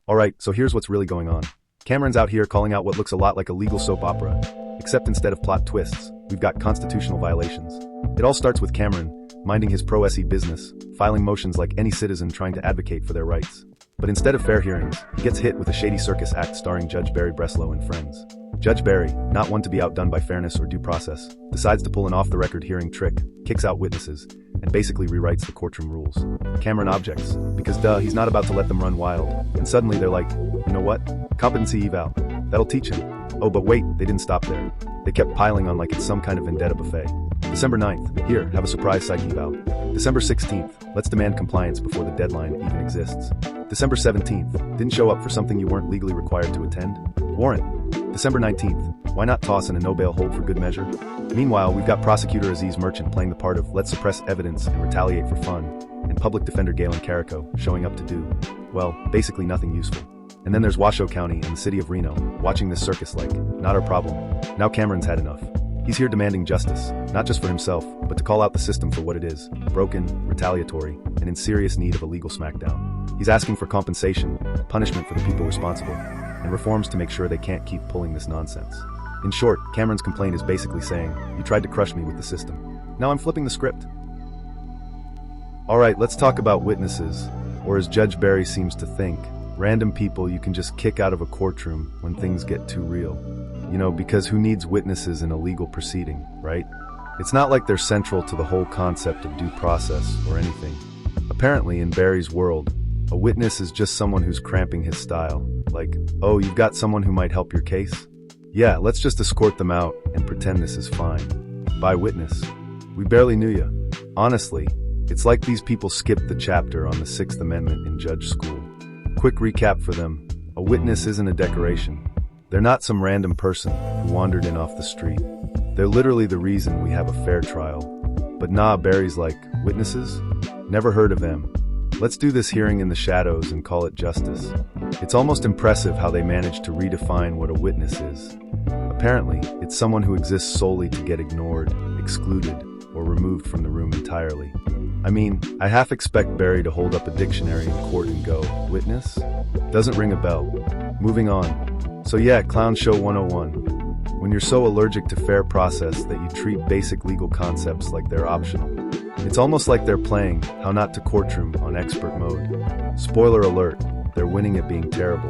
Alright, so here's what's really going on. Cameron's out here calling out what looks a lot like a legal soap opera, except instead of plot twists, we've got constitutional violations. It all starts with Cameron, minding his pro-SE business, filing motions like any citizen trying to advocate for their rights. But instead of fair hearings, he gets hit with a shady circus act starring Judge Barry Breslow and friends. Judge Barry, not one to be outdone by fairness or due process, decides to pull an off-the-record hearing trick, kicks out witnesses, and basically rewrites the courtroom rules. Cameron objects, because he's not about to let them run wild. And suddenly they're like, you know what? Competency eval. That'll teach him. Oh, but wait, they didn't stop there. They kept piling on like it's some kind of vendetta buffet. December 9th, here, have a surprise psych eval. December 16th, let's demand compliance before the deadline even exists. December 17th, didn't show up for something you weren't legally required to attend? Warrant. December 19th, why not toss in a no-bail hold for good measure? Meanwhile, we've got prosecutor Aziz Merchant playing the part of let's suppress evidence and retaliate for fun, and public defender Galen Carrico showing up to do, well, basically nothing useful. And then there's Washoe County and the city of Reno, watching this circus like, not our problem. Now Cameron's had enough. He's here demanding justice, not just for himself, but to call out the system for what it is, broken, retaliatory, and in serious need of a legal smackdown. He's asking for compensation, punishment for the people responsible, and reforms to make sure they can't keep pulling this nonsense. In short, Cameron's complaint is basically saying, you tried to crush me with the system. Now I'm flipping the script. Alright, let's talk about witnesses, or as Judge Barry seems to think, random people you can just kick out of a courtroom when things get too real. You know, because who needs witnesses in a legal proceeding, right? It's not like they're central to the whole concept of due process or anything. Apparently, in Barry's world, a witness is just someone who's cramping his style. Like, oh, you've got someone who might help your case? Yeah, let's just escort them out and pretend this is fine. By witness. We barely knew you. Honestly, it's like these people skipped the chapter on the Sixth Amendment in judge school. Quick recap for them. A witness isn't a decoration. They're not some random person who wandered in off the street. They're literally the reason we have a fair trial. But nah, Barry's like, witnesses? Never heard of them. Let's do this hearing in the shadows and call it justice. It's almost impressive how they managed to redefine what a witness is. Apparently, it's someone who exists solely to get ignored, excluded, or removed from the room entirely. I mean, I half expect Barry to hold up a dictionary in court and go, witness? Doesn't ring a bell. Moving on. So yeah, Clown Show 101. When you're so allergic to fair process that you treat basic legal concepts like they're optional. It's almost like they're playing How Not to Courtroom on expert mode. Spoiler alert, they're winning at being terrible.